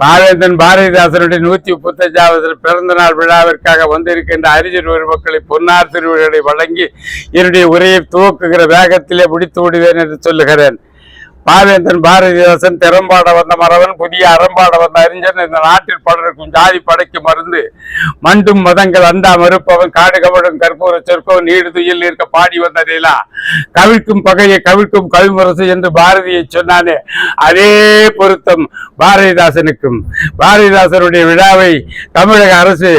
பாவேந்தன் பாரதிதாசனுடைய 135வது பிறந்த நாள் விழாவிற்காக வந்திருக்கின்ற அறிஞர் பெருமக்களை பொன்னார் திருவிழாவை வழங்கி என்னுடைய உரையை துவக்குகிற வேகத்திலே முடித்து விடுவேன் என்று சொல்லுகிறேன். பாவேந்தன் பாரதிதாசன் திறம்பாட வந்த மறவன், புதிய அறம்பாட வந்த அறிஞன், இந்த நாட்டில் பலருக்கும் ஜாதி படைக்கு மருந்து, மண்டும் மதங்கள் அந்தா மறுப்பவன், காடு கவடும் கற்பூர சொற்பவன், நீடு துயில் இருக்க பாடி வந்ததேலா கவிழ்க்கும் பகையை கவிழ்க்கும் கவிமுரசு என்று பாரதியை சொன்னானே, அதே பொருத்தம் பாரதிதாசனுக்கும். பாரதிதாசனுடைய விழாவை தமிழக அரசு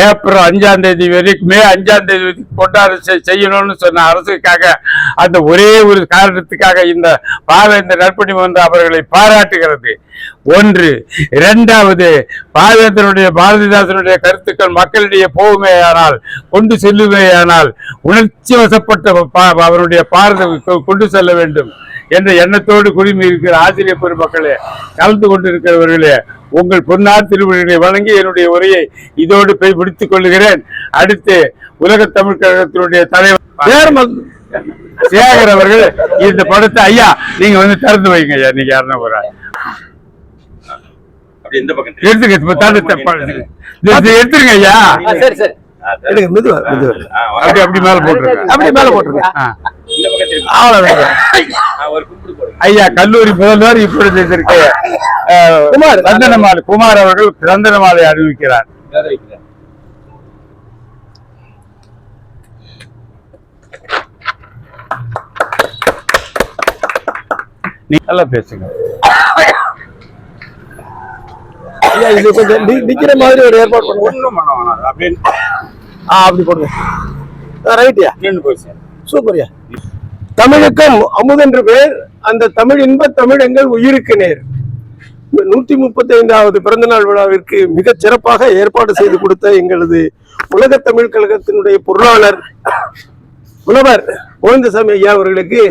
ஏப்ரல் 5ஆம் தேதி வரைக்கும் மே 5ஆம் தேதி கொண்டாட செய்யணும்னு சொன்ன அரசுக்காக அந்த ஒரே ஒரு காரணத்துக்காக இந்த பாவேந்தன் நற்பணி மன்றம் அவர்களை பாராட்டுகிறது. ஒன்று. இரண்டாவது, பாவேந்தனுடைய பாரதிதாசனுடைய கருத்துக்கள் மக்களிடையே போகுமேயானால், கொண்டு செல்லுமேயானால், உணர்ச்சி வசப்பட்ட அவருடைய பாரத கொண்டு செல்ல வேண்டும் என்ற எண்ணத்தோடு குடிமை இருக்கிற ஆசிரியர் பெருமக்களே, கலந்து கொண்டிருக்கிறவர்களே, உங்கள் பொன்னார் திருவிழாவை வழங்கி என்னுடைய உரையை இதோடு போய் முடித்துக் கொள்கிறேன். அடுத்து உலக தமிழ் கழகத்தினுடைய தலைவர் சேகர் அவர்கள் இந்த படத்தை ஐயா நீங்க வந்து திறந்து வைங்க. ஐயா நீங்க யாருன்னா போறாங்க எடுத்துருங்க ஐயா. அப்படி மேல போட்டுருங்க. ஐயா கல்லூரி முதல்வர் இப்பொழுது இதற்கு குமார் அவர்கள் சந்தன மாலை அறிவிக்கிறார். நீ நல்லா பேசுங்க. இது கொஞ்சம் நிக்கிற மாதிரி ஒரு ஏற்பாடு பண்ணுங்க. அப்படி போடுங்க. ரைட்யா, சூப்பர்யா. தமிழுக்கும் அமுதென்று பேர், அந்த தமிழ் இன்ப தமிழ் எங்கள் உயிருக்கு நேர். 135வது பிறந்தநாள் விழாவிற்கு மிகச் சிறப்பாக ஏற்பாடு செய்து கொடுத்த எங்களது உலக தமிழ் கழகத்தினுடைய பொருளாளர் புலவர் கோவிந்தசாமி ஐயா அவர்களுக்கு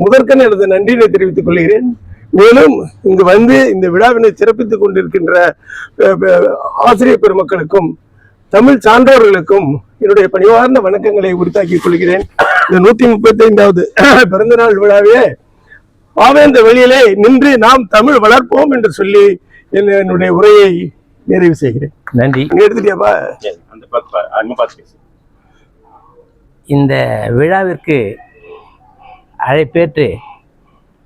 முதற்கன் எனது நன்றியை தெரிவித்துக் கொள்கிறேன். மேலும் இங்கு வந்து இந்த விழாவினை சிறப்பித்துக் கொண்டிருக்கின்ற ஆசிரியர் பெருமக்களுக்கும் தமிழ் சான்றோர்களுக்கும் என்னுடைய பணிவார்ந்த வணக்கங்களை உரித்தாக்கிக் கொள்கிறேன். இந்த 135வது பிறந்த நாள் விழாவே பாவேந்த வெளியிலே நின்று நாம் தமிழ் வளர்ப்போம் என்று சொல்லி என்னுடைய உரையை நிறைவு செய்கிறேன். நன்றி. எடுத்துட்டியாப்பா? இந்த விழாவிற்கு அழைப்பேற்று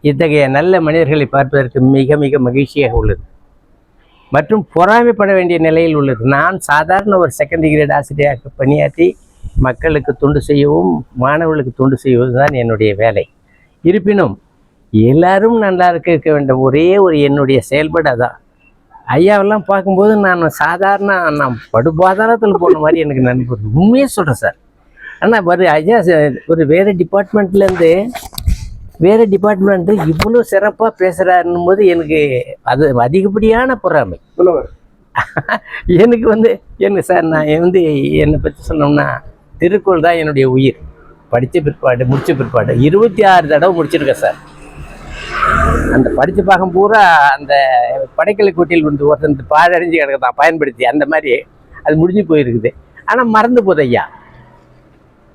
இத்தகைய நல்ல மனிதர்களை பார்ப்பதற்கு மிக மிக மகிழ்ச்சியாக உள்ளது மற்றும் பொறாமைப்பட வேண்டிய நிலையில் உள்ளது. நான் சாதாரண ஒரு செகண்ட் கிரேட் ஆசிரியராக பணியாற்றி மக்களுக்கு தொண்டு செய்யவும் மாணவர்களுக்கு தொண்டு செய்வதும் தான் என்னுடைய வேலை. இருப்பினும் எல்லாரும் நல்லா இருக்க வேண்டும், ஒரே ஒரு என்னுடைய செயல்பாடு அதான். ஐயாவெல்லாம் பார்க்கும்போது நான் படுபாதாரத்தில் போன மாதிரி எனக்கு நண்பர் உண்மையே சொல்கிறேன் சார். ஆனால் ஐயா ஒரு வேறு டிபார்ட்மெண்ட்லேருந்து இவ்வளோ சிறப்பாக பேசுகிறாருன்னும் போது எனக்கு அது அதிகப்படியான பொறாமை. எனக்கு சார் நான் என்னை பற்றி சொன்னோம்னா திருக்குறள் தான் என்னுடைய உயிர். முடித்த பிற்பாடு 26 தடவை முடிச்சிருக்கேன் சார். அந்த படித்த பாகம் பூரா அந்த படைக்கலை கோட்டில் வந்து ஒருத்தன் பாழடைஞ்சு கிடக்கதான் பயன்படுத்தி அந்த மாதிரி அது முடிஞ்சு போயிருக்குது. ஆனால் மறந்து போகுது ஐயா.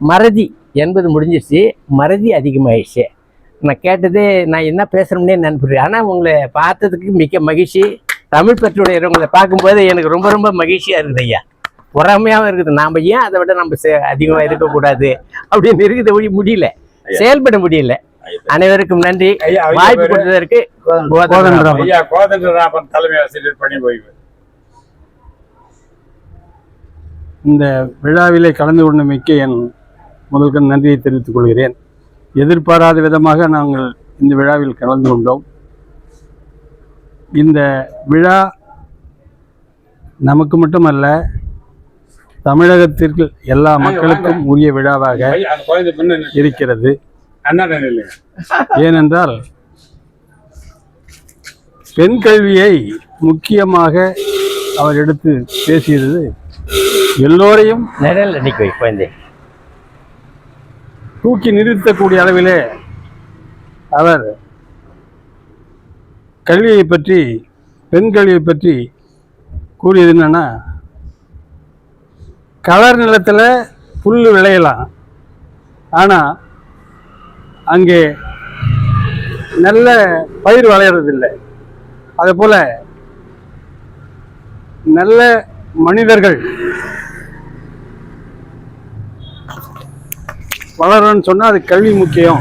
மறதி என்பது முடிஞ்சிருச்சு, மறதி அதிகமாகிடுச்சு. நான் கேட்டதே நான் என்ன பேசுகிறோம்னே நினைப்புறேன். ஆனால் உங்களை பார்த்ததுக்கு மிக்க மகிழ்ச்சி. தமிழ் பற்றுடையவங்களை பார்க்கும்போது எனக்கு ரொம்ப ரொம்ப மகிழ்ச்சியாக இருக்குது ஐயா. பொறாமையாகவும் இருக்குது. நாம் ஏன் அதை விட நம்ம அதிகமாக இருக்கக்கூடாது அப்படின்னு இருக்குது. முடியல, செயல்பட முடியல. அனைவருக்கும் நன்றி. வாய்ப்பு கொடுத்ததற்கு கோதண்டராமன் தலைமை ஆசிரியர் பணி ஓய்வு. இந்த விழாவிலே கலந்து கொண்டமைக்கு என் முதல்கண் நன்றியை தெரிவித்துக் கொள்கிறேன். எதிர்பாராத விதமாக நாங்கள் இந்த விழாவில் கலந்து கொண்டோம். இந்த விழா நமக்கு மட்டுமல்ல, தமிழகத்திற்கு எல்லா மக்களுக்கும் உரிய விழாவாக இருக்கிறது. ஏனென்றால் பெண் கல்வியை முக்கியமாக அவர் எடுத்து பேசியது எல்லோரையும் தூக்கி நிறுத்தக்கூடிய அளவிலே அவர் கல்வியை பற்றி, பெண் கல்வியை பற்றி கூறியது என்னன்னா, கலர் நிலத்தில் புல் விளையலாம், ஆனால் அங்கே நல்ல பயிர் விளையிறதில்லை. அதே போல் நல்ல மனிதர்கள் வளரணும்னு சொன்னா அது கல்வி முக்கியம்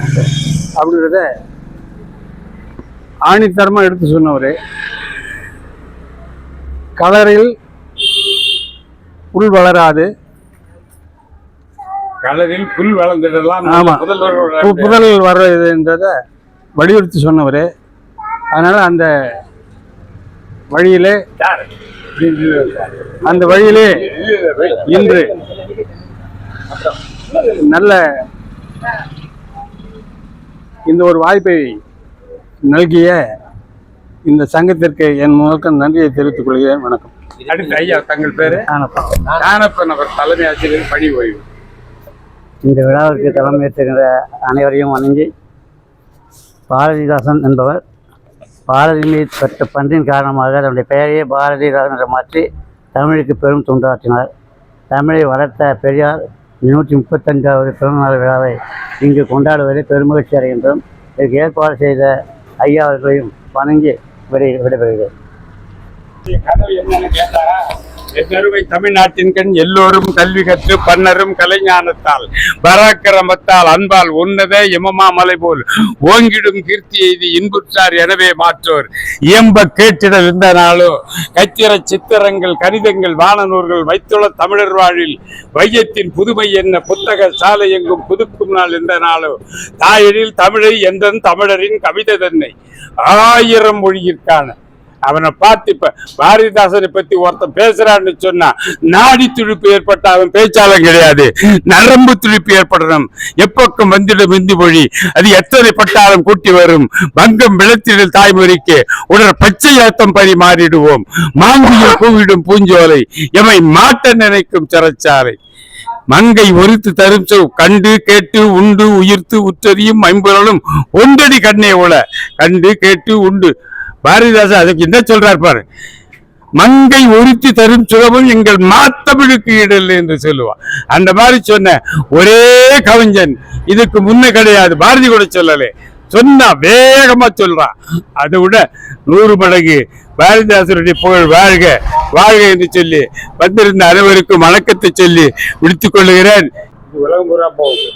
அப்படின்றத ஆணித்தரமா எடுத்து சொன்னவர். கலரில் புல் வளராது, கலரில் புல் வளர்ந்துடலாம். ஆமா, முதல்வர் புதல் வர்றதுன்றதை வலியுறுத்தி சொன்னவர். அதனால அந்த வழியிலே இன்று நல்ல இந்த ஒரு வாய்ப்பை நல்கிய இந்த சங்கத்திற்கு என் முதல்க நன்றியை தெரிவித்துக் கொள்கிறேன். வணக்கம். அடுத்து ஐயா, தங்கள் பேரு? ஞானப்பன் அவர் தலைமை ஆசிரியர் பணி ஓய்வு. இந்த விழாவிற்கு தலைமையேற்றுகின்ற அனைவரையும் வணங்கி, பாரதிதாசன் என்பவர் பாரதி மீது பெற்ற பண்பின் காரணமாக தன்னுடைய பெயரையே பாரதிதாசன் என்று மாற்றி தமிழுக்கு பெரும் தொண்டாற்றினார். தமிழை வளர்த்த பெரியார் 135வது பிறந்தநாள் விழாவை இங்கு கொண்டாடுவதை பெருமகிழ்ச்சி அடைகின்றோம். இதற்கு ஏற்பாடு செய்த ஐயா அவர்களையும் வணங்கி விடைபெறுகிறேன். கனவு என்னன்னு கேட்டா, எத்தருமை தமிழ்நாட்டின் கண் எல்லோரும் கல்வி கற்று பன்னரும் கலைஞானத்தால் பராக்கிரமத்தால் அன்பால் உன்னத இமமா மலை போல் ஓங்கிடும் கீர்த்தி எய்தி இன்புற்றார் எனவே மாற்றோர் இயம்ப கேட்டிட இருந்த நாளோ கச்சிர சித்திரங்கள் கணிதங்கள் வானநூல்கள் வைத்துள்ள தமிழர் வாழில் வையத்தின் புதுமை என்ன புத்தக சாலை எங்கும் புதுக்கும் நாள் எந்த நாளோ தாயெழில் தமிழை எந்தன் தமிழரின் கவிதை தன்னை 1000 மொழியிற்கான. அவனை பார்த்து இப்ப பாரதிதாசனை பத்தி ஒருத்தன் பேசுறான்னு சொன்னா நாடி துடிப்பு ஏற்பட்ட அவன் பேச்சாளன் கிடையாது, நரம்பு துடிப்பு ஏற்படணும். எப்பக்கம் வந்திடும் இந்தி மொழி அது எத்தனை பட்டாலும் கூட்டி வரும். வங்கம் விளத்திடல் தாய்மொழிக்கு உடல் பச்சை அர்த்தம் பரிமாறிடுவோம். மாங்குயில் கூவிடும் பூஞ்சோலை எமை மாட்ட நினைக்கும் சிறைச்சாலை. மங்கை ஒருத்து தரும் கண்டு கேட்டு உண்டு உயிர்த்து உற்றறியும் ஐம்பொருளும் ஒன்றடி கண்ணே உள. கண்டு கேட்டு உண்டு. பாரதிதாசன் அதுக்கு என்ன சொல்றார் பாரு, மங்கை ஒருத்தி தரும் சுகமும் எங்கள் மாத்தமிழுக்கு ஈடல் என்று சொல்லுவான். அந்த மாதிரி சொன்ன ஒரே கவிஞன் இதுக்கு முன்ன கிடையாது. பாரதி கூட சொல்லலே, சொன்னா வேகமா சொல்றான். அதை விட 100 மடங்கு பாரதிதாசனுடைய புகழ் வாழ்க வாழ்க என்று சொல்லி வந்திருந்த அனைவருக்கும் வணக்கத்தை சொல்லி விடுத்துக் கொள்ளுகிறேன். உலகம் பூரா போகுது.